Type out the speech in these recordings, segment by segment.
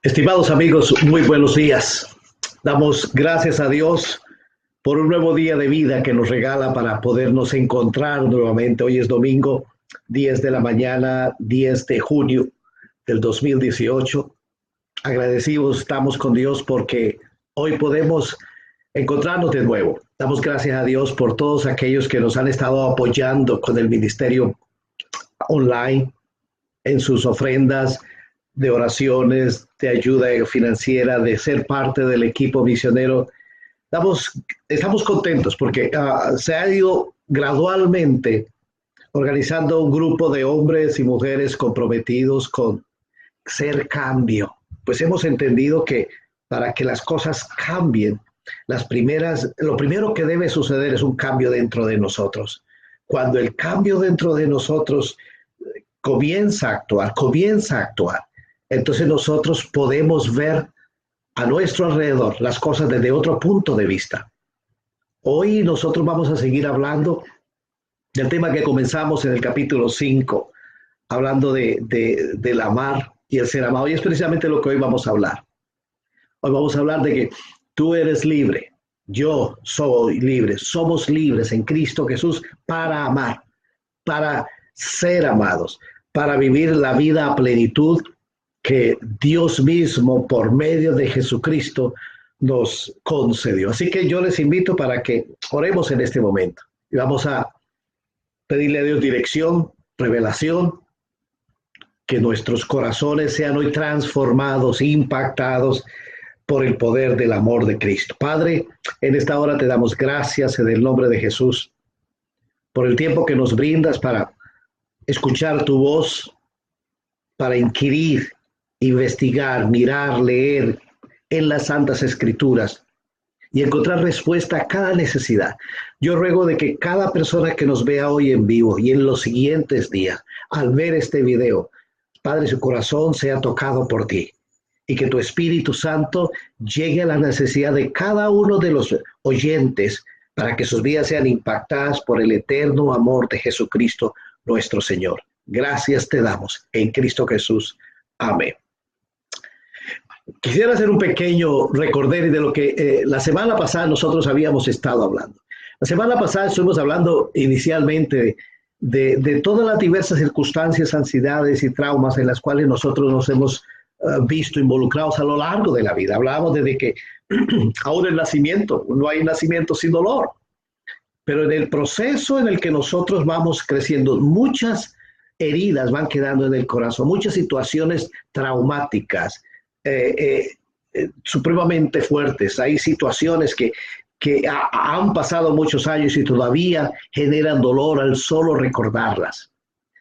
Estimados amigos, muy buenos días. Damos gracias a Dios por un nuevo día de vida que nos regala para podernos encontrar nuevamente. Hoy es domingo, 10 de la mañana, 10 de junio del 2018. Agradecidos estamos con Dios porque hoy podemos encontrarnos de nuevo. Damos gracias a Dios por todos aquellos que nos han estado apoyando con el ministerio online en sus ofrendas de oraciones, de ayuda financiera, de ser parte del equipo misionero. Estamos contentos porque se ha ido gradualmente organizando un grupo de hombres y mujeres comprometidos con ser cambio. Pues hemos entendido que para que las cosas cambien, lo primero que debe suceder es un cambio dentro de nosotros. Cuando el cambio dentro de nosotros comienza a actuar, entonces nosotros podemos ver a nuestro alrededor las cosas desde otro punto de vista. Hoy nosotros vamos a seguir hablando del tema que comenzamos en el capítulo 5, hablando del amar y el ser amado. Y es precisamente lo que hoy vamos a hablar. Hoy vamos a hablar de que tú eres libre, yo soy libre, somos libres en Cristo Jesús para amar, para ser amados, para vivir la vida a plenitud que Dios mismo por medio de Jesucristo nos concedió. Así que yo les invito para que oremos en este momento y vamos a pedirle a Dios dirección, revelación, que nuestros corazones sean hoy transformados, impactados por el poder del amor de Cristo. Padre, en esta hora te damos gracias en el nombre de Jesús por el tiempo que nos brindas para escuchar tu voz, para inquirir, investigar, mirar, leer en las Santas Escrituras y encontrar respuesta a cada necesidad. Yo ruego de que cada persona que nos vea hoy en vivo y en los siguientes días, al ver este video, Padre, su corazón sea tocado por ti y que tu Espíritu Santo llegue a la necesidad de cada uno de los oyentes para que sus vidas sean impactadas por el eterno amor de Jesucristo, nuestro Señor. Gracias te damos en Cristo Jesús. Amén. Quisiera hacer un pequeño recorder de lo que la semana pasada nosotros habíamos estado hablando. La semana pasada estuvimos hablando inicialmente de todas las diversas circunstancias, ansiedades y traumas en las cuales nosotros nos hemos visto involucrados a lo largo de la vida. Hablábamos desde que aún el nacimiento, no hay nacimiento sin dolor, pero en el proceso en el que nosotros vamos creciendo, muchas heridas van quedando en el corazón, muchas situaciones traumáticas, supremamente fuertes. Hay situaciones que han pasado muchos años y todavía generan dolor al solo recordarlas.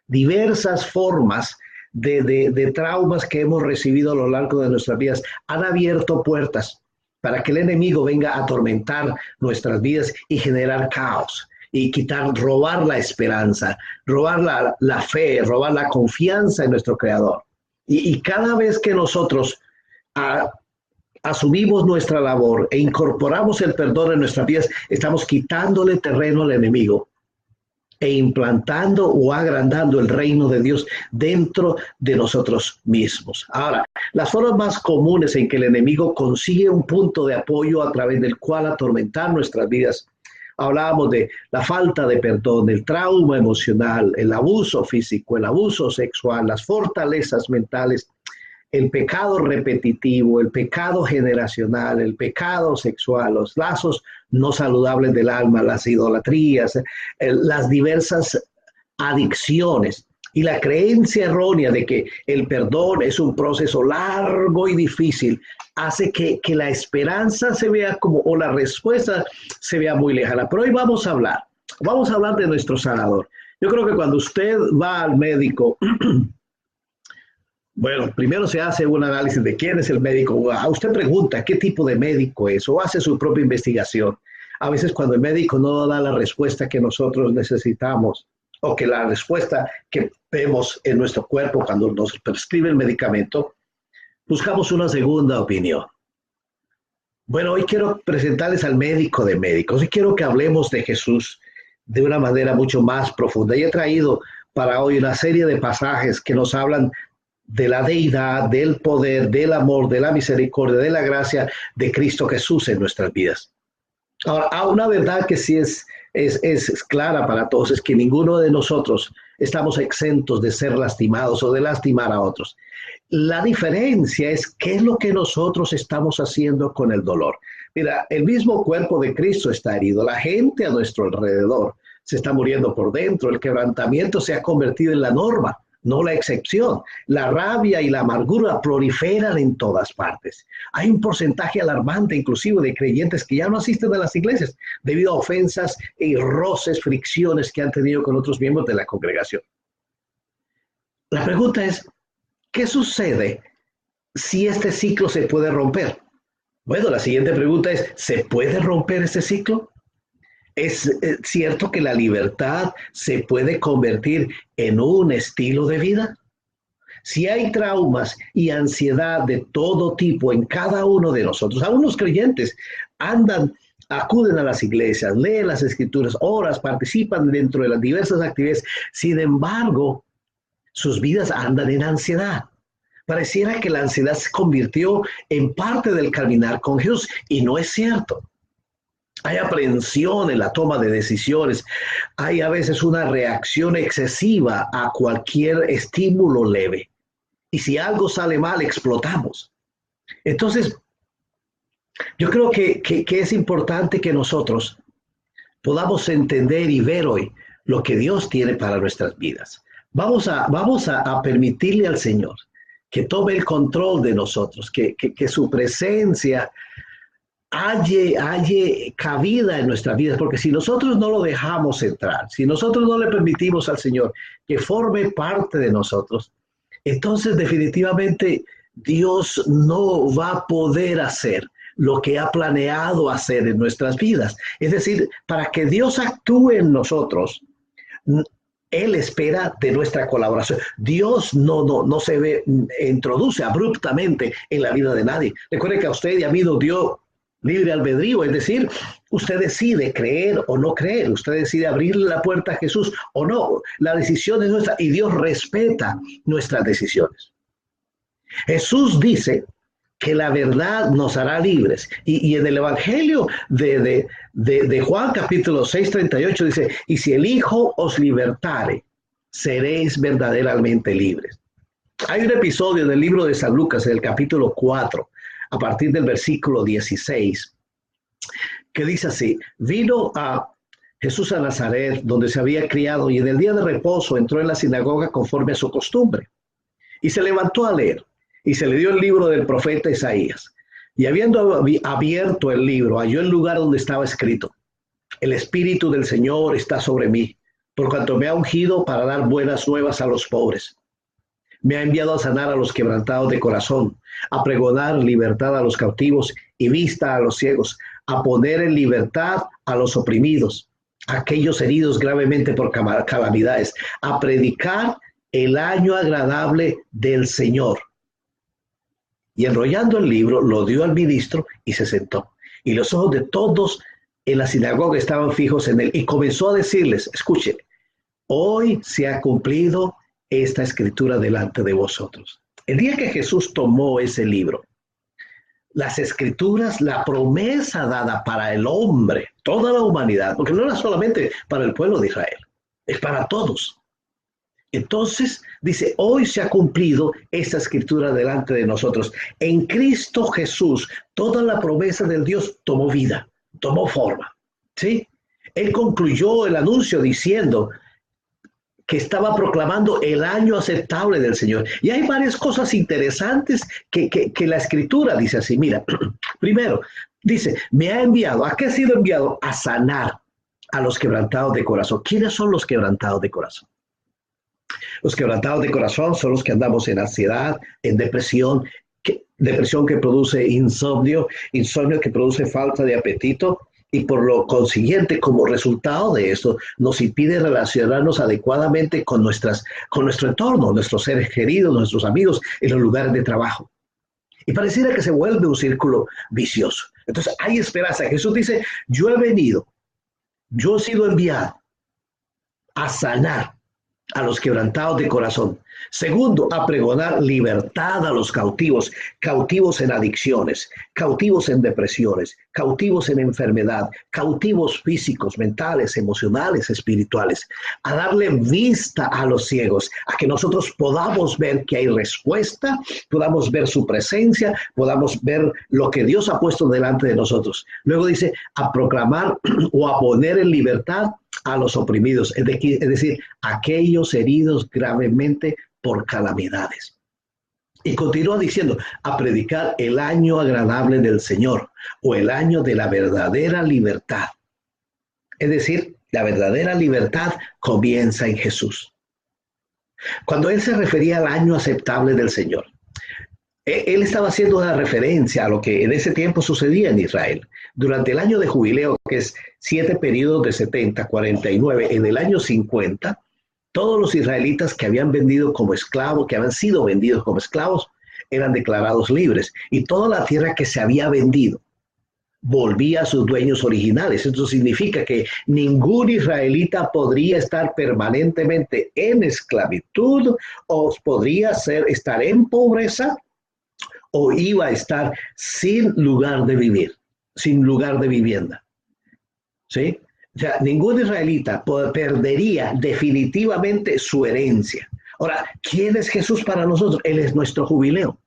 Diversas formas de traumas que hemos recibido a lo largo de nuestras vidas han abierto puertas para que el enemigo venga a atormentar nuestras vidas y generar caos y robar la esperanza, robar la fe, robar la confianza en nuestro Creador. Y cada vez que nosotros asumimos nuestra labor e incorporamos el perdón en nuestras vidas, estamos quitándole terreno al enemigo e implantando o agrandando el reino de Dios dentro de nosotros mismos. Ahora, las formas más comunes en que el enemigo consigue un punto de apoyo a través del cual atormentar nuestras vidas. Hablábamos de la falta de perdón, el trauma emocional, el abuso físico, el abuso sexual, las fortalezas mentales, el pecado repetitivo, el pecado generacional, el pecado sexual, los lazos no saludables del alma, las idolatrías, las diversas adicciones y la creencia errónea de que el perdón es un proceso largo y difícil hace que la esperanza se vea o la respuesta se vea muy lejana. Pero hoy vamos a hablar de nuestro sanador. Yo creo que cuando usted va al médico, bueno, primero se hace un análisis de quién es el médico. Usted pregunta qué tipo de médico es o hace su propia investigación. A veces cuando el médico no da la respuesta que nosotros necesitamos o que la respuesta que vemos en nuestro cuerpo cuando nos prescribe el medicamento, buscamos una segunda opinión. Bueno, hoy quiero presentarles al médico de médicos y quiero que hablemos de Jesús de una manera mucho más profunda. Y he traído para hoy una serie de pasajes que nos hablan de la deidad, del poder, del amor, de la misericordia, de la gracia de Cristo Jesús en nuestras vidas. Ahora, una verdad que sí es clara para todos, es que ninguno de nosotros estamos exentos de ser lastimados o de lastimar a otros. La diferencia es qué es lo que nosotros estamos haciendo con el dolor. Mira, el mismo cuerpo de Cristo está herido, la gente a nuestro alrededor se está muriendo por dentro, el quebrantamiento se ha convertido en la norma, no la excepción. La rabia y la amargura proliferan en todas partes. Hay un porcentaje alarmante inclusive de creyentes que ya no asisten a las iglesias debido a ofensas y roces, fricciones que han tenido con otros miembros de la congregación. La pregunta es, ¿qué sucede si este ciclo se puede romper? Bueno, la siguiente pregunta es, ¿se puede romper este ciclo? ¿Es cierto que la libertad se puede convertir en un estilo de vida? Si hay traumas y ansiedad de todo tipo en cada uno de nosotros, aún los creyentes acuden a las iglesias, leen las escrituras, oran, participan dentro de las diversas actividades, sin embargo, sus vidas andan en ansiedad. Pareciera que la ansiedad se convirtió en parte del caminar con Jesús y no es cierto. Hay aprehensión en la toma de decisiones. Hay a veces una reacción excesiva a cualquier estímulo leve. Y si algo sale mal, explotamos. Entonces, yo creo que es importante que nosotros podamos entender y ver hoy lo que Dios tiene para nuestras vidas. Vamos a permitirle al Señor que tome el control de nosotros, que su presencia halle cabida en nuestras vidas, porque si nosotros no lo dejamos entrar, si nosotros no le permitimos al Señor que forme parte de nosotros, entonces definitivamente Dios no va a poder hacer lo que ha planeado hacer en nuestras vidas. Es decir, para que Dios actúe en nosotros, Él espera de nuestra colaboración. Dios no se introduce abruptamente en la vida de nadie. Recuerde que a usted y a mí nos dio libre albedrío, es decir, usted decide creer o no creer, usted decide abrirle la puerta a Jesús o no. La decisión es nuestra y Dios respeta nuestras decisiones. Jesús dice que la verdad nos hará libres. Y en el Evangelio de Juan capítulo 6:38 dice, y si el Hijo os libertare, seréis verdaderamente libres. Hay un episodio del libro de San Lucas, en el capítulo 4, a partir del versículo 16, que dice así, vino a Jesús a Nazaret, donde se había criado, y en el día de reposo entró en la sinagoga conforme a su costumbre, y se levantó a leer. Y se le dio el libro del profeta Isaías. Y habiendo abierto el libro, halló el lugar donde estaba escrito, el Espíritu del Señor está sobre mí, por cuanto me ha ungido para dar buenas nuevas a los pobres. Me ha enviado a sanar a los quebrantados de corazón, a pregonar libertad a los cautivos y vista a los ciegos, a poner en libertad a los oprimidos, a aquellos heridos gravemente por calamidades, a predicar el año agradable del Señor. Y enrollando el libro, lo dio al ministro y se sentó. Y los ojos de todos en la sinagoga estaban fijos en él. Y comenzó a decirles, escuchen, hoy se ha cumplido esta escritura delante de vosotros. El día que Jesús tomó ese libro, las escrituras, la promesa dada para el hombre, toda la humanidad, porque no era solamente para el pueblo de Israel, es para todos. Entonces, dice, hoy se ha cumplido esta escritura delante de nosotros. En Cristo Jesús, toda la promesa del Dios tomó vida, tomó forma, ¿sí? Él concluyó el anuncio diciendo que estaba proclamando el año aceptable del Señor. Y hay varias cosas interesantes que la escritura dice así. Mira, primero, dice, me ha enviado. ¿A qué ha sido enviado? A sanar a los quebrantados de corazón. ¿Quiénes son los quebrantados de corazón? Los quebrantados de corazón son los que andamos en ansiedad, en depresión, depresión que produce insomnio que produce falta de apetito y por lo consiguiente, como resultado de esto, nos impide relacionarnos adecuadamente con nuestro entorno, nuestros seres queridos, nuestros amigos, en los lugares de trabajo. Y pareciera que se vuelve un círculo vicioso. Entonces hay esperanza. Jesús dice, yo he venido, yo he sido enviado a sanar a los quebrantados de corazón. Segundo, a pregonar libertad a los cautivos, cautivos en adicciones, cautivos en depresiones, cautivos en enfermedad, cautivos físicos, mentales, emocionales, espirituales, a darle vista a los ciegos, a que nosotros podamos ver que hay respuesta, podamos ver su presencia, podamos ver lo que Dios ha puesto delante de nosotros. Luego dice, a proclamar o a poner en libertad a los oprimidos, es decir, aquellos heridos gravemente por calamidades. Y continúa diciendo, a predicar el año agradable del Señor o el año de la verdadera libertad. Es decir, la verdadera libertad comienza en Jesús. Cuando él se refería al año aceptable del Señor, él estaba haciendo una referencia a lo que en ese tiempo sucedía en Israel. Durante el año de jubileo, que es 7 periodos de 70, 49, en el año 50, todos los israelitas que habían vendido como esclavos, que habían sido vendidos como esclavos, eran declarados libres. Y toda la tierra que se había vendido volvía a sus dueños originales. Esto significa que ningún israelita podría estar permanentemente en esclavitud o podría estar en pobreza o iba a estar sin lugar de vivir, sin lugar de vivienda. ¿Sí? O sea, ningún israelita perdería definitivamente su herencia. Ahora, ¿quién es Jesús para nosotros? Él es nuestro jubileo.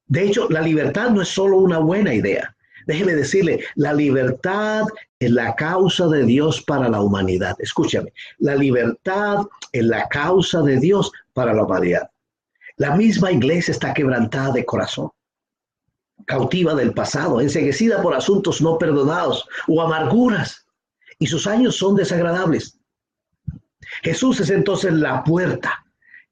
De hecho, la libertad no es solo una buena idea. Déjeme decirle, la libertad es la causa de Dios para la humanidad. Escúchame, la libertad es la causa de Dios para la humanidad. La misma iglesia está quebrantada de corazón, cautiva del pasado, enceguecida por asuntos no perdonados o amarguras, y sus años son desagradables. Jesús es entonces la puerta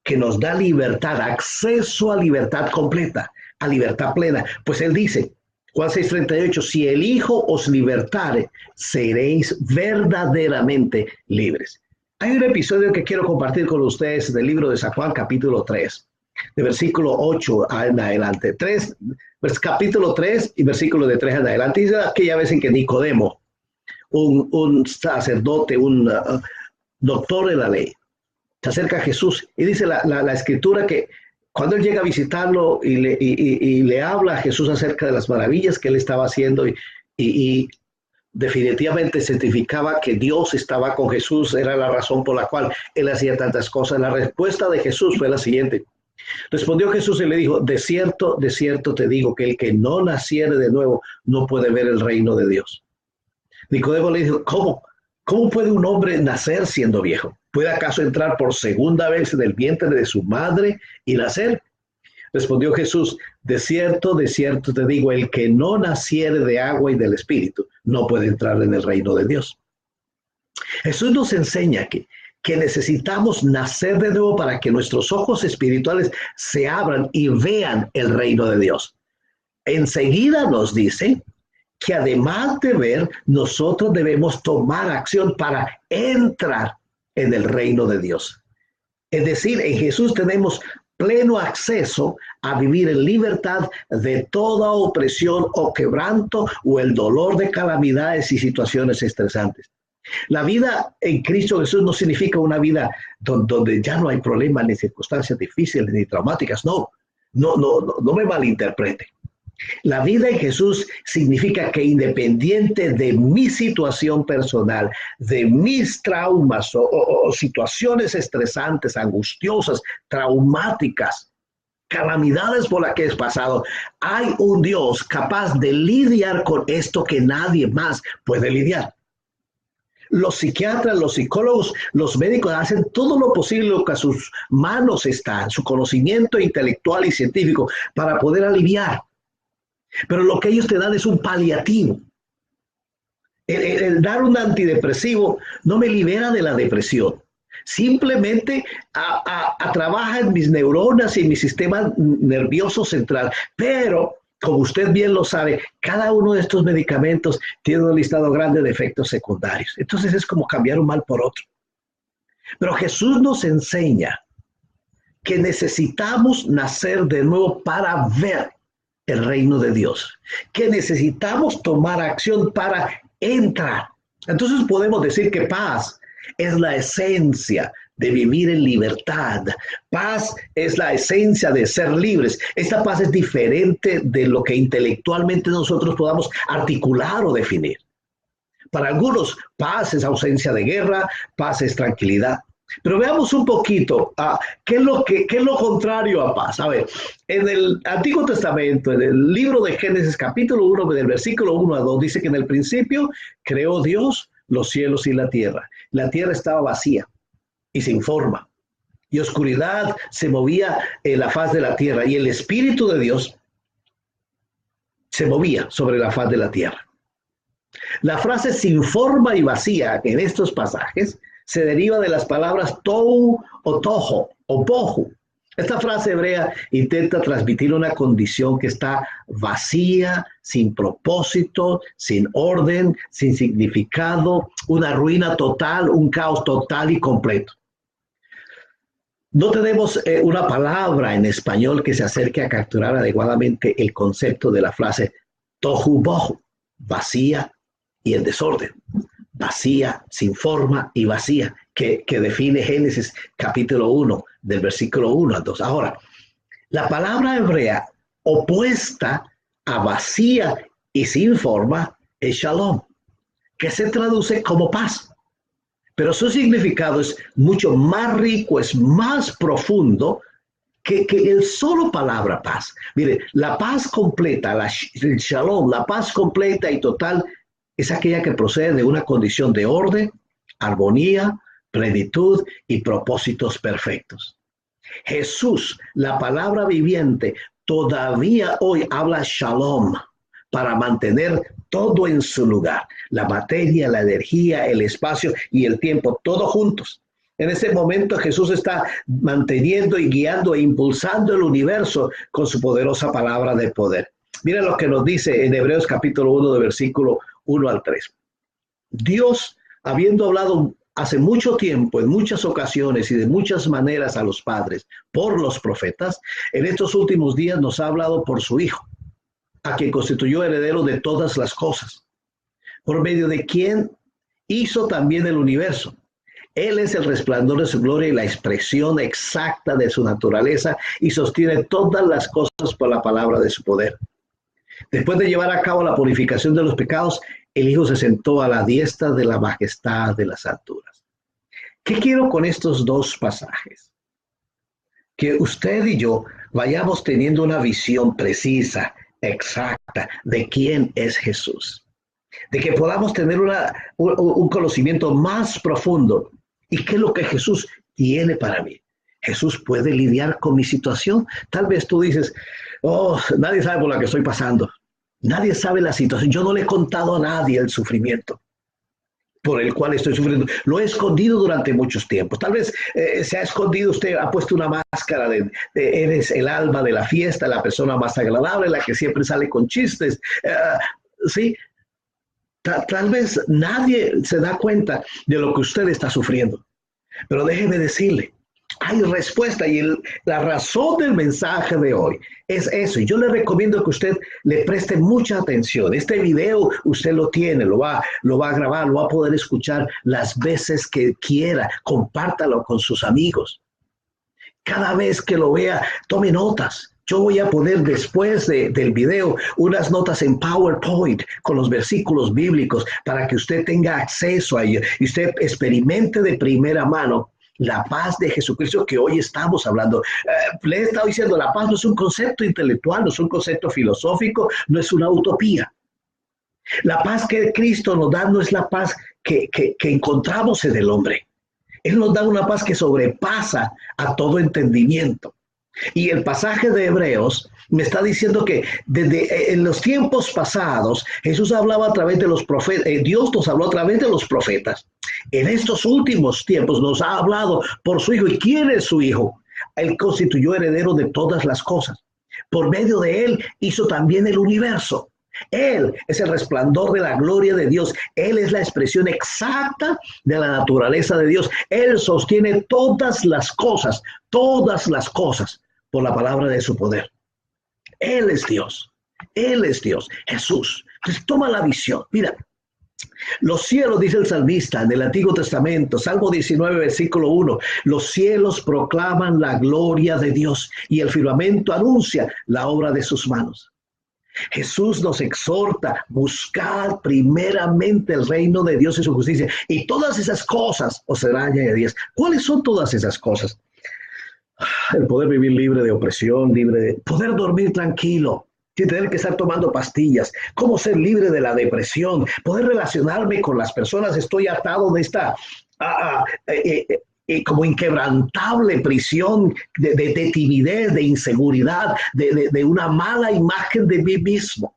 que nos da libertad, acceso a libertad completa, a libertad plena. Pues él dice, Juan 6:38, si el Hijo os libertare, seréis verdaderamente libres. Hay un episodio que quiero compartir con ustedes del libro de San Juan, capítulo 3. De versículo 8 en adelante, capítulo 3 y versículo de 3 en adelante. Dice aquella vez en que Nicodemo, un sacerdote, un doctor de la ley, se acerca a Jesús y dice la escritura que cuando él llega a visitarlo y le habla a Jesús acerca de las maravillas que él estaba haciendo y definitivamente certificaba que Dios estaba con Jesús, era la razón por la cual él hacía tantas cosas. La respuesta de Jesús fue la siguiente. Respondió Jesús y le dijo, de cierto te digo que el que no naciere de nuevo no puede ver el reino de Dios. Nicodemo le dijo, ¿cómo puede un hombre nacer siendo viejo? ¿Puede acaso entrar por segunda vez en el vientre de su madre y nacer? Respondió Jesús, de cierto te digo, el que no naciere de agua y del Espíritu no puede entrar en el reino de Dios. Jesús nos enseña que necesitamos nacer de nuevo para que nuestros ojos espirituales se abran y vean el reino de Dios. Enseguida nos dice que además de ver, nosotros debemos tomar acción para entrar en el reino de Dios. Es decir, en Jesús tenemos pleno acceso a vivir en libertad de toda opresión o quebranto o el dolor de calamidades y situaciones estresantes. La vida en Cristo Jesús no significa una vida donde ya no hay problemas ni circunstancias difíciles ni traumáticas. No me malinterprete. La vida en Jesús significa que independiente de mi situación personal, de mis traumas o situaciones estresantes, angustiosas, traumáticas, calamidades por las que he pasado, hay un Dios capaz de lidiar con esto que nadie más puede lidiar. Los psiquiatras, los psicólogos, los médicos hacen todo lo posible, lo que a sus manos está, su conocimiento intelectual y científico, para poder aliviar. Pero lo que ellos te dan es un paliativo. El dar un antidepresivo no me libera de la depresión. Simplemente trabaja en mis neuronas y en mi sistema nervioso central. Pero, como usted bien lo sabe, cada uno de estos medicamentos tiene un listado grande de efectos secundarios. Entonces es como cambiar un mal por otro. Pero Jesús nos enseña que necesitamos nacer de nuevo para ver el reino de Dios, que necesitamos tomar acción para entrar. Entonces podemos decir que paz es la esencia de vivir en libertad. Paz es la esencia de ser libres. Esta paz es diferente de lo que intelectualmente nosotros podamos articular o definir. Para algunos, paz es ausencia de guerra, paz es tranquilidad. Pero veamos un poquito qué es lo contrario a paz. A ver, en el Antiguo Testamento, en el libro de Génesis, capítulo 1, del versículo 1 a 2, dice que en el principio creó Dios los cielos y la tierra. La tierra estaba vacía y sin forma, y oscuridad se movía en la faz de la tierra, y el Espíritu de Dios se movía sobre la faz de la tierra. La frase sin forma y vacía en estos pasajes se deriva de las palabras tohu o toho o bohu. Esta frase hebrea intenta transmitir una condición que está vacía, sin propósito, sin orden, sin significado, una ruina total, un caos total y completo. No tenemos una palabra en español que se acerque a capturar adecuadamente el concepto de la frase tohu bohu, vacía y en desorden, vacía, sin forma y vacía, que define Génesis capítulo 1, del versículo 1 al 2. Ahora, la palabra hebrea opuesta a vacía y sin forma es shalom, que se traduce como paz. Pero su significado es mucho más rico, es más profundo que el solo palabra paz. Mire, la paz completa, el shalom, la paz completa y total, es aquella que procede de una condición de orden, armonía, plenitud y propósitos perfectos. Jesús, la palabra viviente, todavía hoy habla shalom para mantener todo en su lugar, la materia, la energía, el espacio y el tiempo, todos juntos. En ese momento Jesús está manteniendo y guiando e impulsando el universo con su poderosa palabra de poder. Mira lo que nos dice en Hebreos capítulo 1, de versículo 1 al 3. Dios, habiendo hablado hace mucho tiempo, en muchas ocasiones y de muchas maneras a los padres por los profetas, en estos últimos días nos ha hablado por su Hijo, a quien constituyó heredero de todas las cosas, por medio de quien hizo también el universo. Él es el resplandor de su gloria y la expresión exacta de su naturaleza, y sostiene todas las cosas por la palabra de su poder. Después de llevar a cabo la purificación de los pecados, el Hijo se sentó a la diestra de la majestad de las alturas. ¿Qué quiero con estos dos pasajes? Que usted y yo vayamos teniendo una visión precisa, exacta, de quién es Jesús. De que podamos tener un conocimiento más profundo. ¿Y qué es lo que Jesús tiene para mí? Jesús puede lidiar con mi situación. Tal vez tú dices, oh, nadie sabe por la que estoy pasando. Nadie sabe la situación. Yo no le he contado a nadie el sufrimiento por el cual estoy sufriendo. Lo he escondido durante muchos tiempos. Tal vez se ha escondido, usted ha puesto una máscara de eres el alma de la fiesta, la persona más agradable, la que siempre sale con chistes. Sí, tal vez nadie se da cuenta de lo que usted está sufriendo. Pero déjeme decirle, hay respuesta, y la razón del mensaje de hoy es eso. Y yo le recomiendo que usted le preste mucha atención. Este video usted lo tiene, lo va a grabar, lo va a poder escuchar las veces que quiera. Compártalo con sus amigos. Cada vez que lo vea, tome notas. Yo voy a poner después del video unas notas en PowerPoint con los versículos bíblicos para que usted tenga acceso a ello y usted experimente de primera mano la paz de Jesucristo que hoy estamos hablando. Le he estado diciendo, la paz no es un concepto intelectual, no es un concepto filosófico, no es una utopía. La paz que Cristo nos da no es la paz que encontramos en el hombre. Él nos da una paz que sobrepasa a todo entendimiento. Y el pasaje de Hebreos me está diciendo que desde en los tiempos pasados Jesús hablaba a través de los profetas, Dios nos habló a través de los profetas. En estos últimos tiempos nos ha hablado por su Hijo. ¿Y quién es su Hijo? Él constituyó heredero de todas las cosas. Por medio de él hizo también el universo. Él es el resplandor de la gloria de Dios. Él es la expresión exacta de la naturaleza de Dios. Él sostiene todas las cosas por la palabra de su poder. Él es Dios. Él es Dios. Jesús. Entonces toma la visión. Mira, Los cielos, dice el salmista en el Antiguo Testamento, Salmo 19, versículo 1, los cielos proclaman la gloria de Dios y el firmamento anuncia la obra de sus manos. Jesús nos exhorta, buscar primeramente el reino de Dios y su justicia, y todas esas cosas os serán añadidas. ¿Cuáles son todas esas cosas? El poder vivir libre de opresión, libre de poder dormir tranquilo, sin tener que estar tomando pastillas, cómo ser libre de la depresión, poder relacionarme con las personas. Estoy atado de esta como inquebrantable prisión de timidez, de inseguridad, de una mala imagen de mí mismo.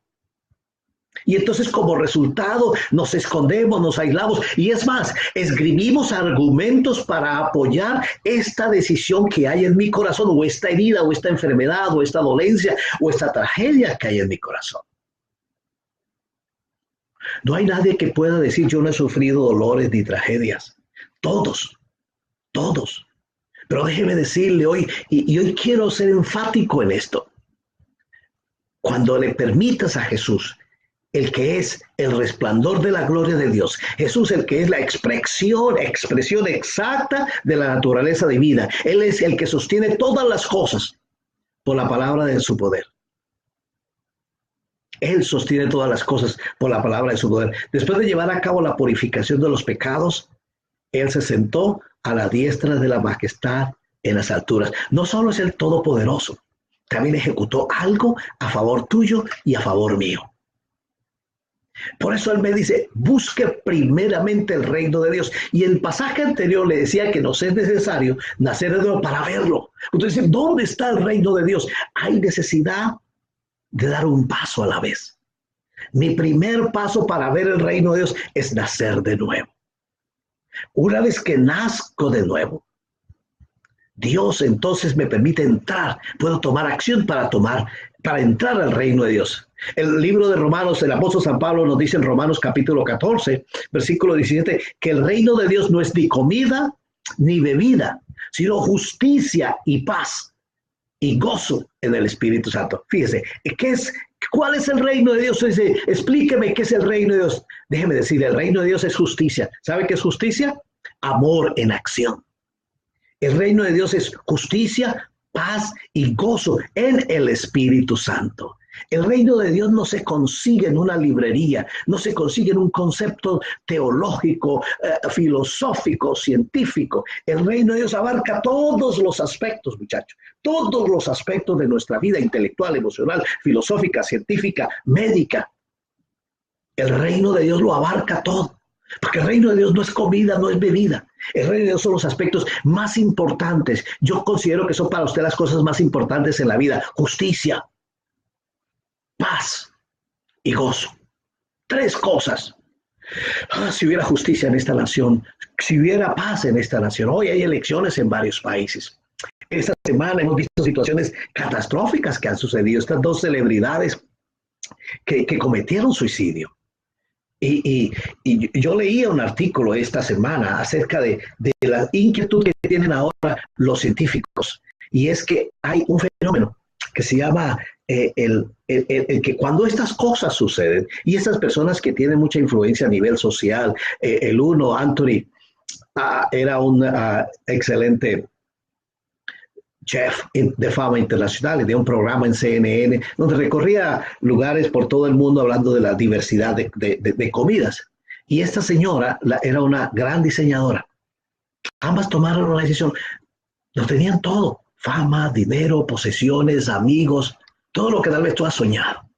Y entonces como resultado nos escondemos, nos aislamos y es más, esgrimimos argumentos para apoyar esta decisión que hay en mi corazón, o esta herida, o esta enfermedad, o esta dolencia, o esta tragedia que hay en mi corazón. No hay nadie que pueda decir yo no he sufrido dolores ni tragedias. Todos. Pero déjeme decirle hoy, y hoy quiero ser enfático en esto. Cuando le permitas a Jesús, el que es el resplandor de la gloria de Dios, Jesús, el que es la expresión exacta de la naturaleza divina, Él es el que sostiene todas las cosas por la palabra de su poder. Él sostiene todas las cosas por la palabra de su poder. Después de llevar a cabo la purificación de los pecados, Él se sentó a la diestra de la majestad en las alturas. No solo es el Todopoderoso, también ejecutó algo a favor tuyo y a favor mío. Por eso Él me dice, busque primeramente el reino de Dios. Y el pasaje anterior le decía que nos es necesario nacer de nuevo para verlo. Entonces, ¿dónde está el reino de Dios? Hay necesidad de dar un paso a la vez. Mi primer paso para ver el reino de Dios es nacer de nuevo. Una vez que nazco de nuevo, Dios entonces me permite entrar, puedo tomar acción para entrar al reino de Dios. El libro de Romanos, el apóstol San Pablo nos dice en Romanos capítulo 14, versículo 17, que el reino de Dios no es ni comida ni bebida, sino justicia y paz y gozo en el Espíritu Santo. Fíjese, ¿cuál es el reino de Dios? Dice, explíqueme qué es el reino de Dios. Déjeme decir, el reino de Dios es justicia. ¿Sabe qué es justicia? Amor en acción. El reino de Dios es justicia, paz y gozo en el Espíritu Santo. El reino de Dios no se consigue en una librería, no se consigue en un concepto teológico, filosófico, científico. El reino de Dios abarca todos los aspectos, muchachos, todos los aspectos de nuestra vida intelectual, emocional, filosófica, científica, médica. El reino de Dios lo abarca todo, porque el reino de Dios no es comida, no es bebida. El reino de Dios son los aspectos más importantes. Yo considero que son para usted las cosas más importantes en la vida: justicia, paz y gozo. Tres cosas. Si hubiera justicia en esta nación, si hubiera paz en esta nación. Hoy hay elecciones en varios países. Esta semana hemos visto situaciones catastróficas que han sucedido. Estas dos celebridades que cometieron suicidio. Y yo leía un artículo esta semana acerca de la inquietud que tienen ahora los científicos. Y es que hay un fenómeno que se llama el que cuando estas cosas suceden, y estas personas que tienen mucha influencia a nivel social, el uno, Anthony, era un excelente chef de fama internacional, de un programa en CNN, donde recorría lugares por todo el mundo hablando de la diversidad de comidas. Y esta señora era una gran diseñadora. Ambas tomaron una decisión, lo tenían todo: fama, dinero, posesiones, amigos, todo lo que tal vez tú has soñado.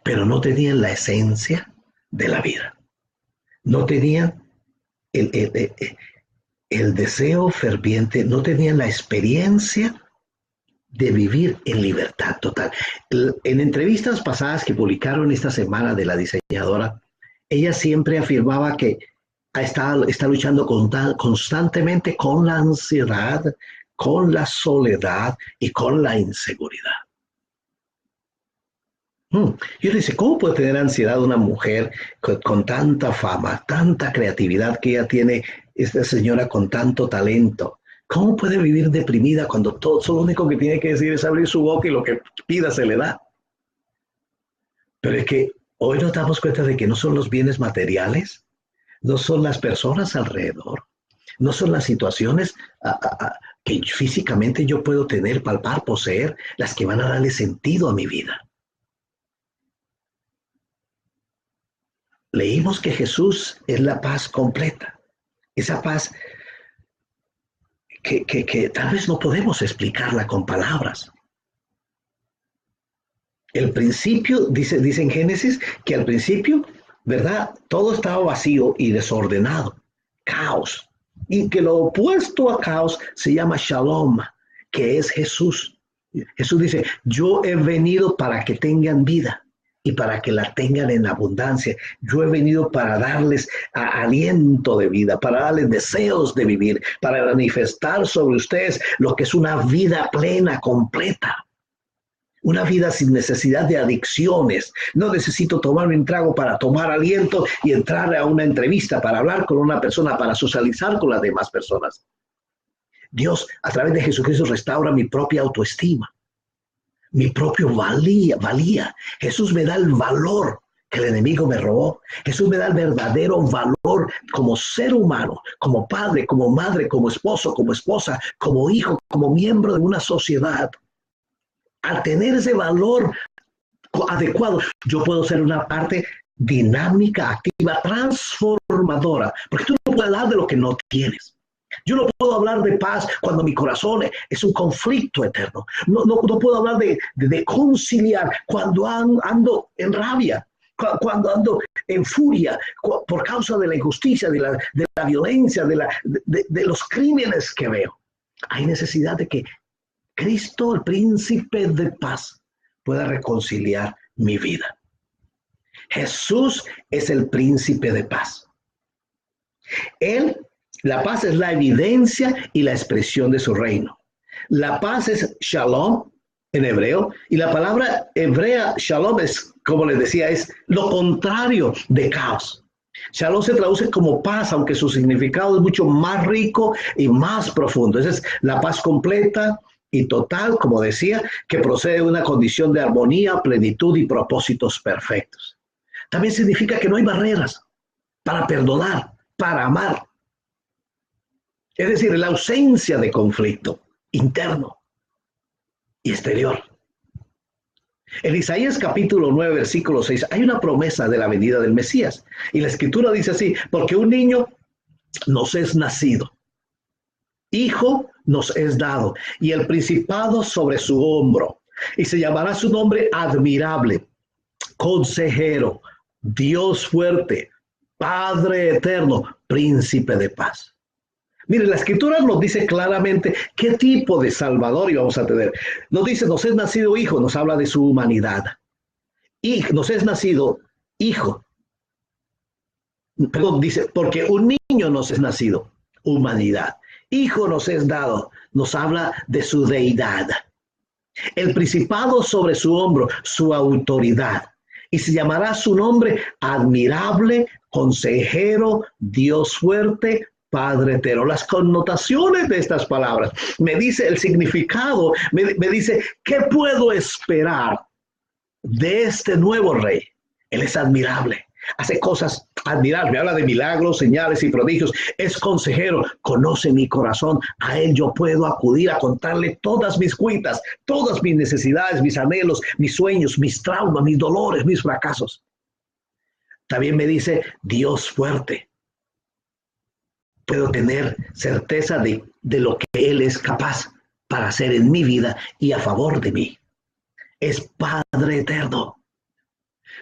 Pero no tenían la esencia de la vida. No tenían el deseo ferviente, no tenían la experiencia de vivir en libertad total. En entrevistas pasadas que publicaron esta semana de la diseñadora, ella siempre afirmaba que está luchando constantemente con la ansiedad, con la soledad y con la inseguridad. Yo le dice, ¿cómo puede tener ansiedad una mujer con tanta fama, tanta creatividad que ella tiene, esta señora con tanto talento? ¿Cómo puede vivir deprimida cuando todo lo único que tiene que decir es abrir su boca y lo que pida se le da? Pero es que Hoy nos damos cuenta de que no son los bienes materiales, no son las personas alrededor, no son las situaciones que físicamente yo puedo tener, palpar, poseer, las que van a darle sentido a mi vida. Leímos que Jesús es la paz completa, esa paz que tal vez no podemos explicarla con palabras. El principio, dice en Génesis, que al principio, ¿verdad? Todo estaba vacío y desordenado, caos. Y que lo opuesto a caos se llama Shalom, que es Jesús. Jesús dice, yo he venido para que tengan vida y para que la tengan en abundancia. Yo he venido para darles aliento de vida, para darles deseos de vivir, para manifestar sobre ustedes lo que es una vida plena, completa. Una vida sin necesidad de adicciones. No necesito tomarme un trago para tomar aliento y entrar a una entrevista para hablar con una persona, para socializar con las demás personas. Dios, a través de Jesucristo, restaura mi propia autoestima, mi propia valía. Jesús me da el valor que el enemigo me robó. Jesús me da el verdadero valor como ser humano, como padre, como madre, como esposo, como esposa, como hijo, como miembro de una sociedad. Al tener ese valor adecuado, yo puedo ser una parte dinámica, activa, transformadora, porque tú no puedes hablar de lo que no tienes. Yo no puedo hablar de paz cuando mi corazón es un conflicto eterno. No puedo hablar de conciliar cuando ando en rabia, cuando ando en furia por causa de la injusticia, de la violencia, de los crímenes que veo. Hay necesidad de que Cristo, el príncipe de paz, pueda reconciliar mi vida. Jesús es el príncipe de paz. La paz es la evidencia y la expresión de su reino. La paz es shalom en hebreo, y la palabra hebrea shalom es, como les decía, es lo contrario de caos. Shalom se traduce como paz, aunque su significado es mucho más rico y más profundo. Esa es la paz completa y total, como decía, que procede de una condición de armonía, plenitud y propósitos perfectos. También significa que no hay barreras para perdonar, para amar. Es decir, la ausencia de conflicto interno y exterior. En Isaías capítulo 9, versículo 6, hay una promesa de la venida del Mesías. Y la escritura dice así, porque un niño nos es nacido, hijo nos es dado, y el principado sobre su hombro, y se llamará su nombre admirable, consejero, Dios fuerte, Padre eterno, príncipe de paz. Mire, la escritura nos dice claramente qué tipo de Salvador íbamos a tener. Nos dice, nos es nacido hijo, nos habla de su humanidad. Y nos es nacido hijo. Perdón, dice, porque un niño nos es nacido, humanidad. Hijo nos es dado, nos habla de su deidad. El principado sobre su hombro, su autoridad. Y se llamará su nombre admirable, consejero, Dios fuerte, Padre eterno. Las connotaciones de estas palabras, me dice el significado, me dice, ¿qué puedo esperar de este nuevo rey? Él es admirable, hace cosas admirables, me habla de milagros, señales y prodigios, es consejero, conoce mi corazón, a él yo puedo acudir a contarle todas mis cuitas, todas mis necesidades, mis anhelos, mis sueños, mis traumas, mis dolores, mis fracasos. También me dice Dios fuerte. Puedo tener certeza de lo que Él es capaz para hacer en mi vida y a favor de mí. Es Padre eterno.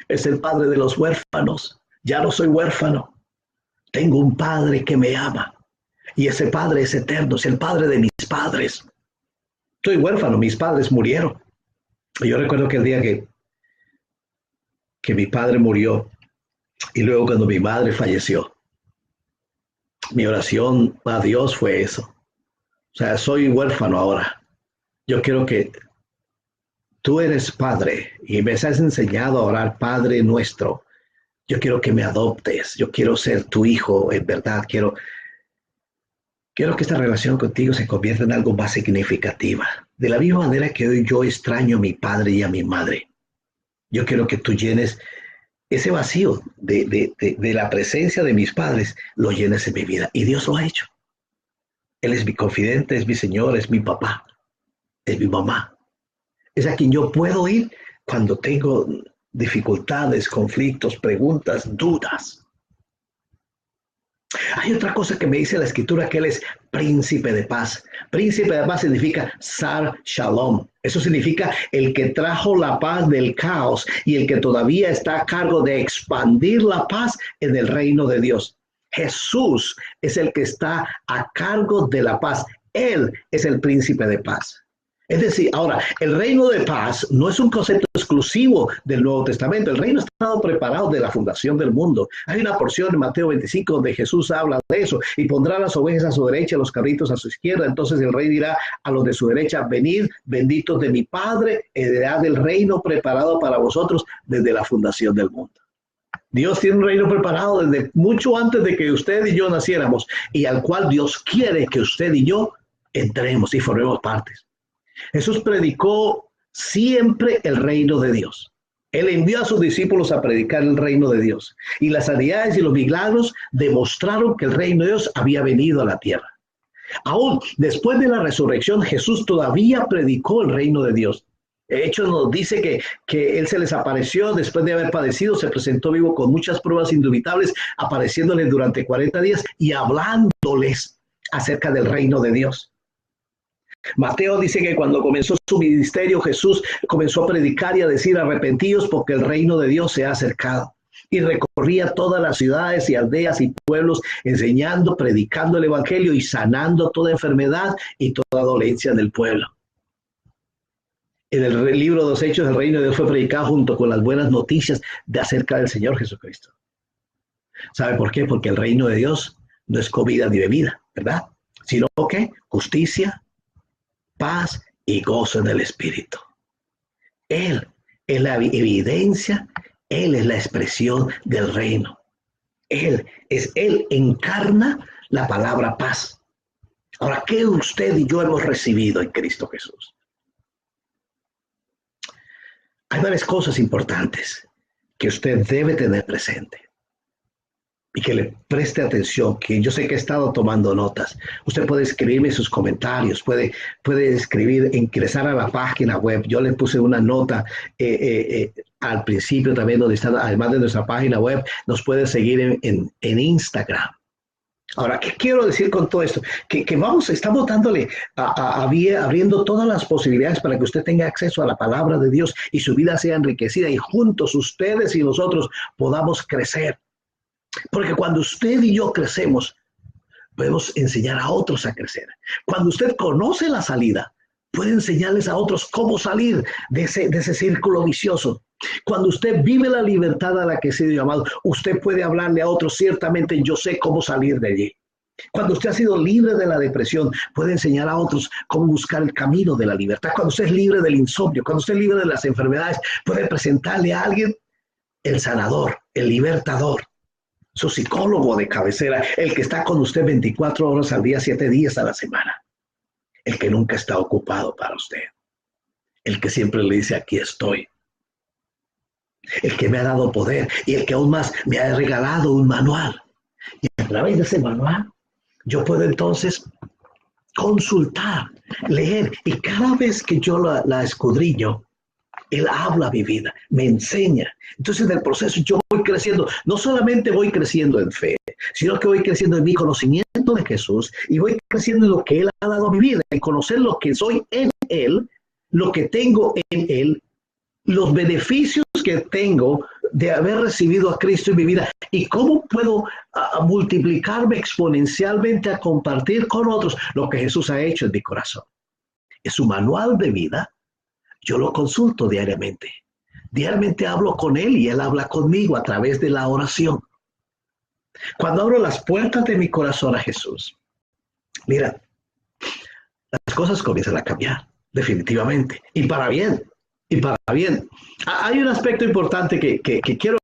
Es el Padre de los huérfanos. Ya no soy huérfano. Tengo un Padre que me ama. Y ese Padre es eterno. Es el Padre de mis padres. Soy huérfano. Mis padres murieron. Y yo recuerdo que el día que mi padre murió y luego cuando mi madre falleció, mi oración a Dios fue eso. O sea, soy huérfano ahora. Yo quiero que tú eres Padre y me has enseñado a orar Padre nuestro. Yo quiero que me adoptes. Yo quiero ser tu hijo, en verdad. Quiero que esta relación contigo se convierta en algo más significativa. De la misma manera que hoy yo extraño a mi padre y a mi madre. Yo quiero que tú llenes ese vacío de la presencia de mis padres lo llenes en mi vida. Y Dios lo ha hecho. Él es mi confidente, es mi Señor, es mi papá, es mi mamá. Es a quien yo puedo ir cuando tengo dificultades, conflictos, preguntas, dudas. Hay otra cosa que me dice la Escritura, que Él es príncipe de paz. Príncipe de paz significa Sar Shalom. Eso significa el que trajo la paz del caos y el que todavía está a cargo de expandir la paz en el reino de Dios. Jesús es el que está a cargo de la paz. Él es el príncipe de paz. Es decir, ahora, el reino de paz no es un concepto exclusivo del Nuevo Testamento. El reino ha estado preparado de la fundación del mundo. Hay una porción en Mateo 25 donde Jesús habla de eso. Y pondrá las ovejas a su derecha, los cabritos a su izquierda. Entonces el rey dirá a los de su derecha: venid, benditos de mi Padre, heredad del reino preparado para vosotros desde la fundación del mundo. Dios tiene un reino preparado desde mucho antes de que usted y yo naciéramos, y al cual Dios quiere que usted y yo entremos y formemos partes. Jesús predicó siempre el reino de Dios. Él envió a sus discípulos a predicar el reino de Dios. Y las sanidades y los milagros demostraron que el reino de Dios había venido a la tierra. Aún después de la resurrección, Jesús todavía predicó el reino de Dios. De hecho, nos dice que Él se les apareció después de haber padecido, se presentó vivo con muchas pruebas indubitables, apareciéndoles durante 40 días y hablándoles acerca del reino de Dios. Mateo dice que cuando comenzó su ministerio, Jesús comenzó a predicar y a decir: arrepentíos porque el reino de Dios se ha acercado. Y recorría todas las ciudades y aldeas y pueblos, enseñando, predicando el evangelio y sanando toda enfermedad y toda dolencia del pueblo. En el libro de los Hechos, el reino de Dios fue predicado junto con las buenas noticias acerca del Señor Jesucristo. ¿Sabe por qué? Porque el reino de Dios no es comida ni bebida, ¿verdad? Sino que justicia, paz y gozo en el Espíritu. Él es la evidencia, Él es la expresión del reino. Él encarna la palabra paz. Ahora, ¿qué usted y yo hemos recibido en Cristo Jesús? Hay varias cosas importantes que usted debe tener presente y que le preste atención, que yo sé que he estado tomando notas. Usted puede escribirme sus comentarios, puede escribir, ingresar a la página web. Yo le puse una nota al principio también, donde está, además de nuestra página web, nos puede seguir en Instagram. Ahora, ¿qué quiero decir con todo esto? Que estamos dándole, abriendo todas las posibilidades para que usted tenga acceso a la palabra de Dios y su vida sea enriquecida, y juntos ustedes y nosotros podamos crecer. Porque cuando usted y yo crecemos, podemos enseñar a otros a crecer. Cuando usted conoce la salida, puede enseñarles a otros cómo salir de ese círculo vicioso. Cuando usted vive la libertad a la que ha sido llamado, usted puede hablarle a otros: ciertamente yo sé cómo salir de allí. Cuando usted ha sido libre de la depresión, puede enseñar a otros cómo buscar el camino de la libertad. Cuando usted es libre del insomnio, cuando usted es libre de las enfermedades, puede presentarle a alguien el sanador, el libertador, su psicólogo de cabecera, el que está con usted 24 horas al día, 7 días a la semana, el que nunca está ocupado para usted, el que siempre le dice: aquí estoy, el que me ha dado poder y el que aún más me ha regalado un manual. Y a través de ese manual yo puedo entonces consultar, leer, y cada vez que yo la escudriño, Él habla a mi vida, me enseña. Entonces, en el proceso yo voy creciendo. No solamente voy creciendo en fe, sino que voy creciendo en mi conocimiento de Jesús, y voy creciendo en lo que Él ha dado a mi vida, en conocer lo que soy en Él, lo que tengo en Él, los beneficios que tengo de haber recibido a Cristo en mi vida, y cómo puedo multiplicarme exponencialmente a compartir con otros lo que Jesús ha hecho en mi corazón. Es su manual de vida. Yo lo consulto diariamente. Diariamente hablo con Él y Él habla conmigo a través de la oración. Cuando abro las puertas de mi corazón a Jesús, mira, las cosas comienzan a cambiar, definitivamente, y para bien, y para bien. Hay un aspecto importante que quiero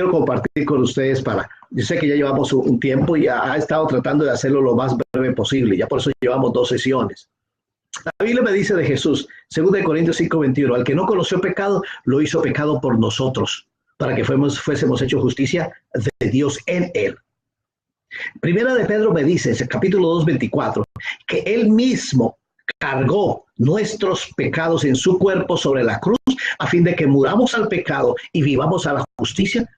compartir con ustedes. Yo sé que ya llevamos un tiempo y ha estado tratando de hacerlo lo más breve posible, ya por eso llevamos 2 sesiones. La Biblia me dice de Jesús, 2 Corintios 5:21, al que no conoció pecado, lo hizo pecado por nosotros, para que fuésemos hechos justicia de Dios en él. Primera de Pedro me dice, en el capítulo 2, 24, que él mismo cargó nuestros pecados en su cuerpo sobre la cruz, a fin de que muramos al pecado y vivamos a la justicia,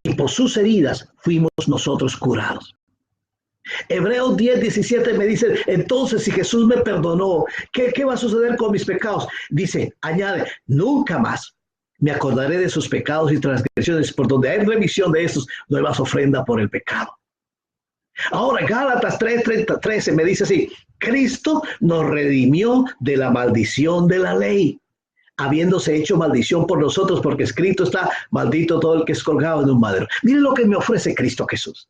y por sus heridas fuimos nosotros curados. Hebreos 10, 17 me dice, entonces si Jesús me perdonó, ¿qué va a suceder con mis pecados? Dice, añade, nunca más me acordaré de sus pecados y transgresiones, por donde hay remisión de estos, no hay más ofrenda por el pecado. Ahora, Gálatas 3:13 me dice así, Cristo nos redimió de la maldición de la ley, habiéndose hecho maldición por nosotros, porque escrito está, maldito todo el que es colgado en un madero. Miren lo que me ofrece Cristo Jesús.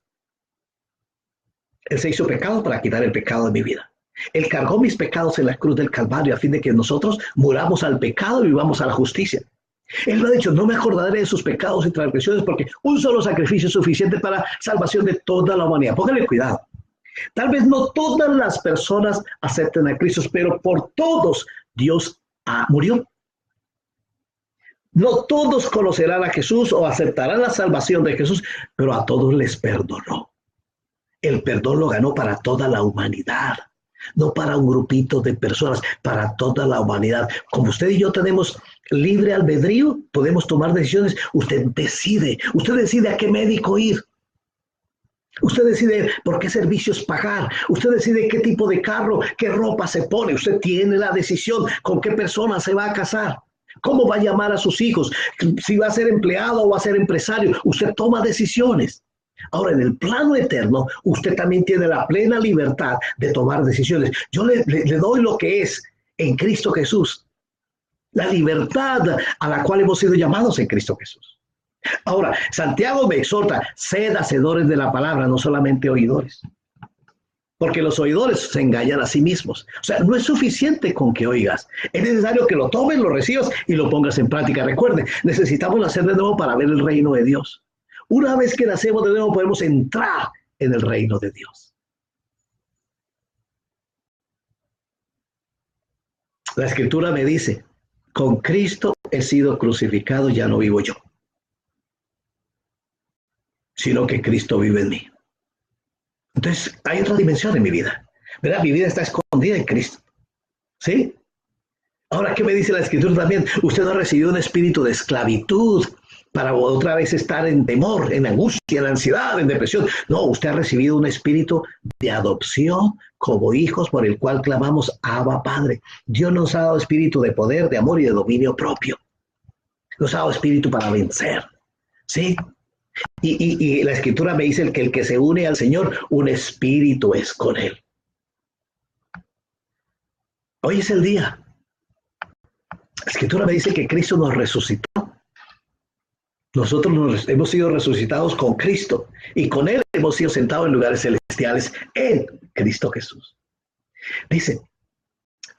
Él se hizo pecado para quitar el pecado de mi vida. Él cargó mis pecados en la cruz del Calvario, a fin de que nosotros muramos al pecado y vivamos a la justicia. Él lo ha dicho, no me acordaré de sus pecados y transgresiones, porque un solo sacrificio es suficiente para salvación de toda la humanidad. Póngale cuidado. Tal vez no todas las personas acepten a Cristo, pero por todos Dios murió. No todos conocerán a Jesús o aceptarán la salvación de Jesús, pero a todos les perdonó. El perdón lo ganó para toda la humanidad, no para un grupito de personas, para toda la humanidad. Como usted y yo tenemos libre albedrío, podemos tomar decisiones. Usted decide a qué médico ir. Usted decide por qué servicios pagar. Usted decide qué tipo de carro, qué ropa se pone. Usted tiene la decisión con qué persona se va a casar, cómo va a llamar a sus hijos, si va a ser empleado o va a ser empresario. Usted toma decisiones. Ahora, en el plano eterno, usted también tiene la plena libertad de tomar decisiones. Yo le doy lo que es en Cristo Jesús, la libertad a la cual hemos sido llamados en Cristo Jesús. Ahora, Santiago me exhorta, sed hacedores de la palabra, no solamente oidores. Porque los oidores se engañan a sí mismos. O sea, no es suficiente con que oigas. Es necesario que lo tomes, lo recibas y lo pongas en práctica. Recuerden, necesitamos nacer de nuevo para ver el reino de Dios. Una vez que nacemos de nuevo, podemos entrar en el reino de Dios. La Escritura me dice, con Cristo he sido crucificado, ya no vivo yo, sino que Cristo vive en mí. Entonces, hay otra dimensión en mi vida, ¿verdad? Mi vida está escondida en Cristo, ¿sí? Ahora, ¿qué me dice la Escritura también? Usted no ha recibido un espíritu de esclavitud para otra vez estar en temor, en angustia, en ansiedad, en depresión. No, usted ha recibido un espíritu de adopción como hijos, por el cual clamamos Abba Padre. Dios nos ha dado espíritu de poder, de amor y de dominio propio. Nos ha dado espíritu para vencer, ¿sí? Y la Escritura me dice que el que se une al Señor, un espíritu es con Él. Hoy es el día. La Escritura me dice que Cristo nos resucitó. Nosotros hemos sido resucitados con Cristo y con Él hemos sido sentados en lugares celestiales en Cristo Jesús. Dice,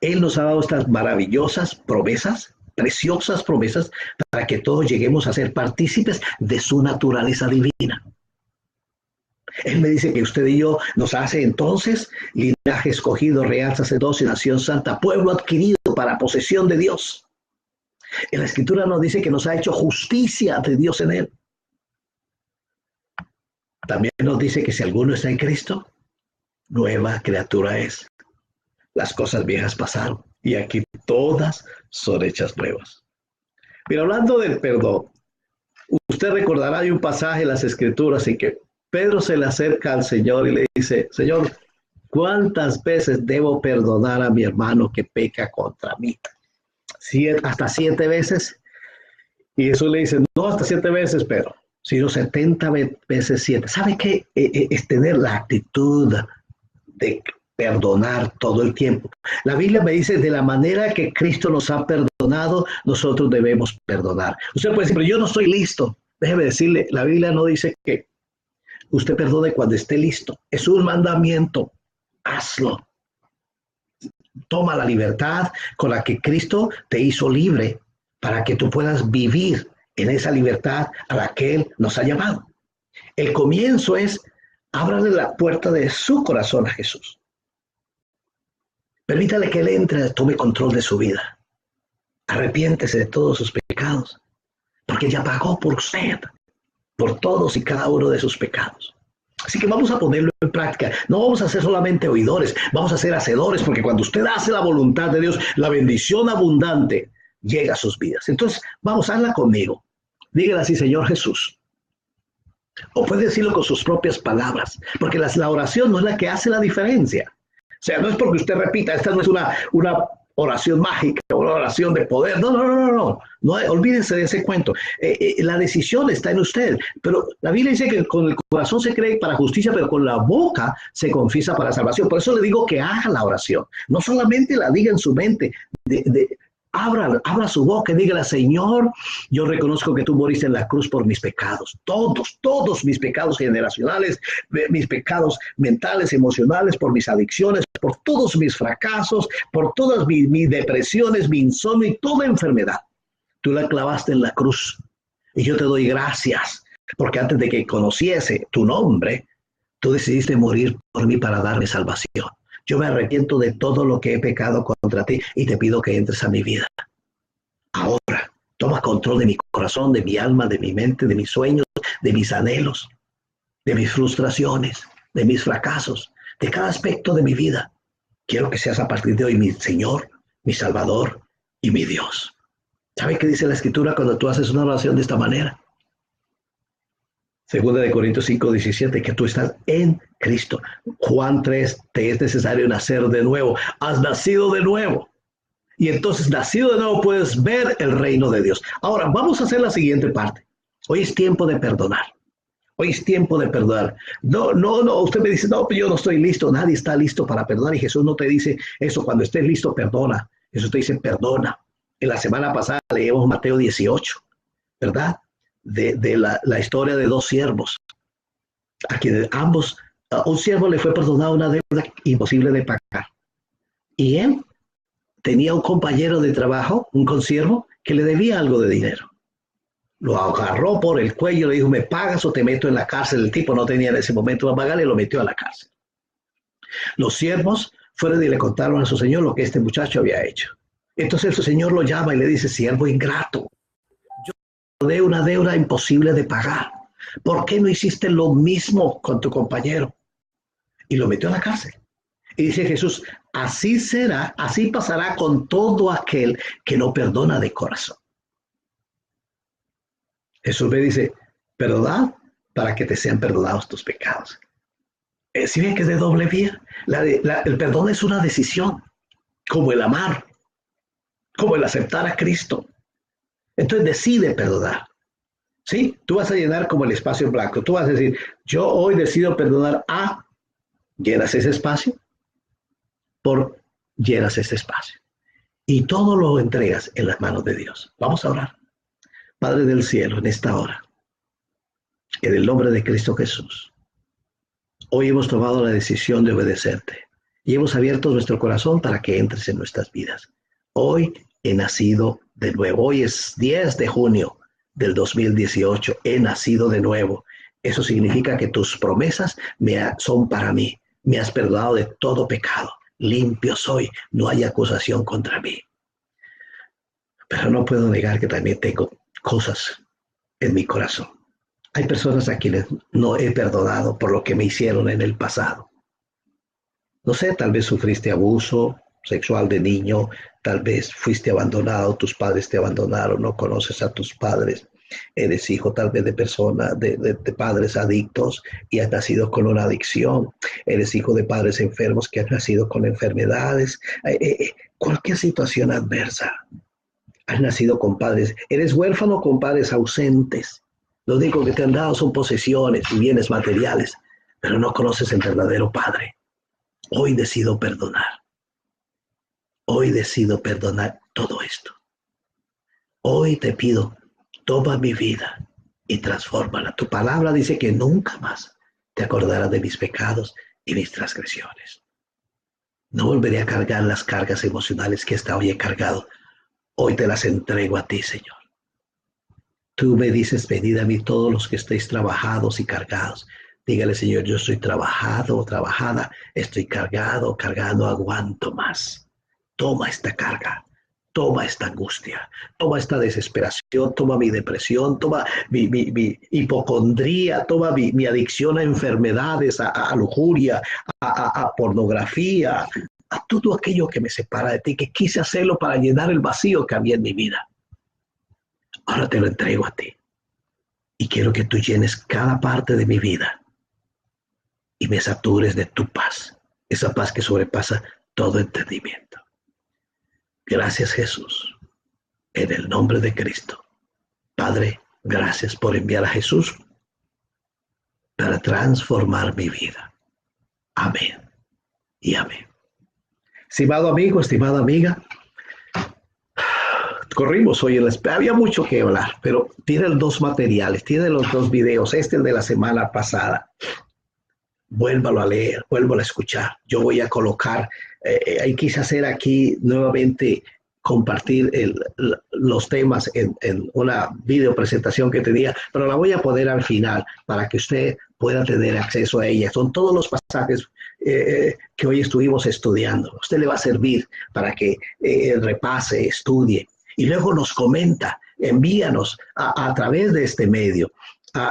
Él nos ha dado estas maravillosas promesas, preciosas promesas, para que todos lleguemos a ser partícipes de su naturaleza divina. Él me dice que usted y yo nos hace entonces linaje escogido, real sacerdocio, nación santa, pueblo adquirido para posesión de Dios. En la Escritura nos dice que nos ha hecho justicia de Dios en Él. También nos dice que si alguno está en Cristo, nueva criatura es. Las cosas viejas pasaron y aquí todas son hechas nuevas. Pero hablando del perdón, usted recordará de un pasaje en las Escrituras en que Pedro se le acerca al Señor y le dice, Señor, ¿cuántas veces debo perdonar a mi hermano que peca contra mí? Hasta 7 veces. Y Jesús le dice, no hasta 7 veces, Pedro, sino 70 veces 7. ¿Sabe qué? Es tener la actitud de perdonar todo el tiempo. La Biblia me dice, de la manera que Cristo nos ha perdonado, nosotros debemos perdonar. Usted puede decir, pero yo no estoy listo. Déjeme decirle, la Biblia no dice que usted perdone cuando esté listo. Es un mandamiento. Hazlo. Toma la libertad con la que Cristo te hizo libre para que tú puedas vivir en esa libertad a la que Él nos ha llamado. El comienzo es, ábrale la puerta de su corazón a Jesús. Permítale que Él entre, tome control de su vida. Arrepiéntese de todos sus pecados. porque ya pagó por usted, por todos y cada uno de sus pecados. Así que vamos a ponerlo en práctica. No vamos a ser solamente oidores, vamos a ser hacedores, porque cuando usted hace la voluntad de Dios, la bendición abundante llega a sus vidas. Entonces, vamos, hazla conmigo. Dígale así: Señor Jesús. O puede decirlo con sus propias palabras, porque la oración no es la que hace la diferencia. O sea, no es porque usted repita, esta no es una oración mágica, una oración de poder. No, olvídense de ese cuento. La decisión está en usted, pero la Biblia dice que con el corazón se cree para justicia, pero con la boca se confiesa para salvación. Por eso le digo que haga la oración. No solamente la diga en su mente, abra su boca y dígale: Señor, yo reconozco que tú moriste en la cruz por mis pecados, todos mis pecados generacionales, mis pecados mentales, emocionales, por mis adicciones, por todos mis fracasos, por todas mis depresiones, mi insomnio y toda enfermedad. Tú la clavaste en la cruz y yo te doy gracias, porque antes de que conociese tu nombre, tú decidiste morir por mí para darme salvación. Yo me arrepiento de todo lo que he pecado contra ti y te pido que entres a mi vida. Ahora, toma control de mi corazón, de mi alma, de mi mente, de mis sueños, de mis anhelos, de mis frustraciones, de mis fracasos, de cada aspecto de mi vida. Quiero que seas a partir de hoy mi Señor, mi Salvador y mi Dios. ¿Sabe qué dice la Escritura cuando tú haces una oración de esta manera? Segunda de Corintios 5:17, que tú estás en Cristo. Juan 3, te es necesario nacer de nuevo. Has nacido de nuevo. Y entonces, nacido de nuevo, puedes ver el reino de Dios. Ahora, vamos a hacer la siguiente parte. Hoy es tiempo de perdonar. Hoy es tiempo de perdonar. No, usted me dice: no, yo no estoy listo. Nadie está listo para perdonar. Y Jesús no te dice eso: cuando estés listo, perdona. Jesús te dice: perdona. En la semana pasada leímos Mateo 18, ¿verdad? De la historia de dos siervos, a quienes ambos, a un siervo le fue perdonada una deuda imposible de pagar. Y él tenía un compañero de trabajo, un consiervo, que le debía algo de dinero. Lo agarró por el cuello y le dijo: me pagas o te meto en la cárcel. El tipo no tenía en ese momento para pagarle y lo metió a la cárcel. Los siervos fueron y le contaron a su señor lo que este muchacho había hecho. Entonces su señor lo llama y le dice: siervo ingrato, de una deuda imposible de pagar. ¿Por qué no hiciste lo mismo con tu compañero? Y lo metió a la cárcel. Y dice Jesús: así será, así pasará con todo aquel que no perdona de corazón. Jesús me dice: perdona para que te sean perdonados tus pecados. ¿Sí ven que es de doble vía? El perdón es una decisión, como el amar, como el aceptar a Cristo. Entonces decide perdonar. ¿Sí? Tú vas a llenar como el espacio en blanco. Tú vas a decir: yo hoy decido perdonar a... Llenas ese espacio. Llenas ese espacio. Y todo lo entregas en las manos de Dios. Vamos a orar. Padre del cielo, en esta hora, en el nombre de Cristo Jesús, hoy hemos tomado la decisión de obedecerte y hemos abierto nuestro corazón para que entres en nuestras vidas. Hoy he nacido de nuevo. Hoy es 10 de junio del 2018. He nacido de nuevo. Eso significa que tus promesas son para mí. Me has perdonado de todo pecado. Limpio soy. No hay acusación contra mí. Pero no puedo negar que también tengo cosas en mi corazón. Hay personas a quienes no he perdonado por lo que me hicieron en el pasado. No sé, tal vez sufriste abuso sexual de niño, tal vez fuiste abandonado, tus padres te abandonaron, no conoces a tus padres, eres hijo tal vez de personas, de padres adictos y has nacido con una adicción, eres hijo de padres enfermos que han nacido con enfermedades, cualquier situación adversa. Has nacido con padres, eres huérfano con padres ausentes. Lo único que te han dado son posesiones y bienes materiales, pero no conoces el verdadero Padre. Hoy decido perdonar. Hoy decido perdonar todo esto. Hoy te pido, toma mi vida y transfórmala. Tu palabra dice que nunca más te acordarás de mis pecados y mis transgresiones. No volveré a cargar las cargas emocionales que hasta hoy he cargado. Hoy te las entrego a ti, Señor. Tú me dices: venid a mí todos los que estéis trabajados y cargados. Dígale: Señor, yo estoy trabajado, trabajada, estoy cargado, no aguanto más. Toma esta carga, toma esta angustia, toma esta desesperación, toma mi depresión, toma mi hipocondría, toma mi adicción a enfermedades, a lujuria, a pornografía, a todo aquello que me separa de ti, que quise hacerlo para llenar el vacío que había en mi vida. Ahora te lo entrego a ti y quiero que tú llenes cada parte de mi vida y me satures de tu paz, esa paz que sobrepasa todo entendimiento. Gracias, Jesús, en el nombre de Cristo. Padre, gracias por enviar a Jesús para transformar mi vida. Amén y amén. Estimado amigo, estimada amiga, corrimos hoy en la espera. Había mucho que hablar, pero tiene los dos materiales, tiene los dos videos. Este es el de la semana pasada. Vuélvalo a leer, vuélvalo a escuchar. Yo voy a colocar, quise hacer aquí nuevamente compartir los temas en una video presentación que tenía, pero la voy a poner al final para que usted pueda tener acceso a ella. Son todos los pasajes que hoy estuvimos estudiando. A usted le va a servir para que repase, estudie y luego nos comenta, envíanos a través de este medio.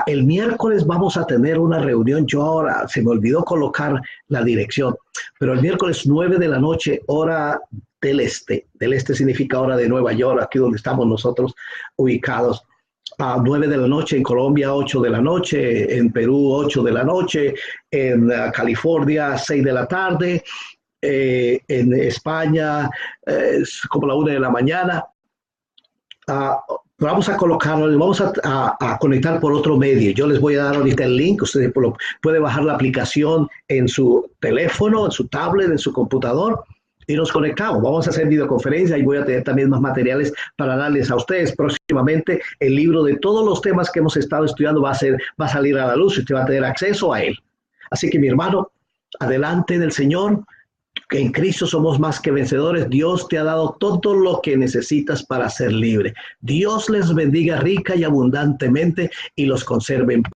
El miércoles vamos a tener una reunión. Yo ahora se me olvidó colocar la dirección, pero el miércoles 9 de la noche, hora del este. Del este significa hora de Nueva York, aquí donde estamos nosotros ubicados. 9 de la noche en Colombia, 8 de la noche, en Perú 8 de la noche, en California 6 de la tarde, en España como la 1 de la mañana. Vamos a colocarlo, vamos a conectar por otro medio. Yo les voy a dar ahorita el link. Usted puede bajar la aplicación en su teléfono, en su tablet, en su computador y nos conectamos. Vamos a hacer videoconferencia y voy a tener también más materiales para darles a ustedes. Próximamente el libro de todos los temas que hemos estado estudiando va a salir a la luz y usted va a tener acceso a él. Así que mi hermano, adelante del Señor. Que en Cristo somos más que vencedores. Dios te ha dado todo lo que necesitas para ser libre. Dios les bendiga rica y abundantemente y los conserve en paz.